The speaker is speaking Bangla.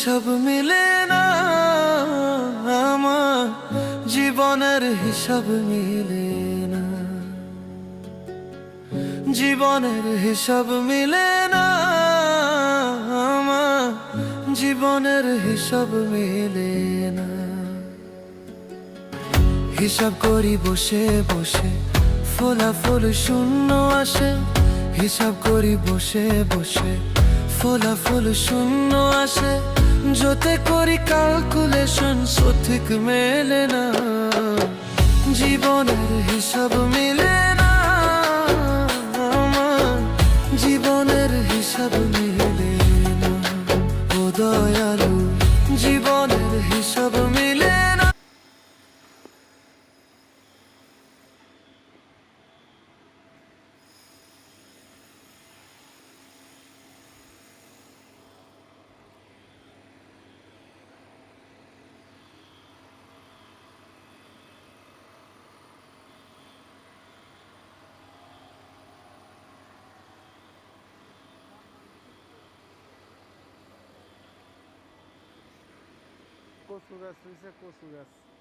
হিসাব মিলে না, আমার জীবনের হিসাব মিলে না, জীবনের হিসাব মিলে না, আমার জীবনের হিসাব মিলে না। হিসাব করি বসে বসে, ফলাফল শূন্য আসে। হিসাব করি বসে বসে, ফলাফল শূন্য আসে। যতে করি ক্যালকুলেশন সঠিক মেলে না, জীবনের হিসাব মিলে না, আমার জীবনের হিসাব মিলে না। ও দয়ালু, জীবনের হিসাব মিলে না। কচু গাছ হয়েছে, কচু গাছ।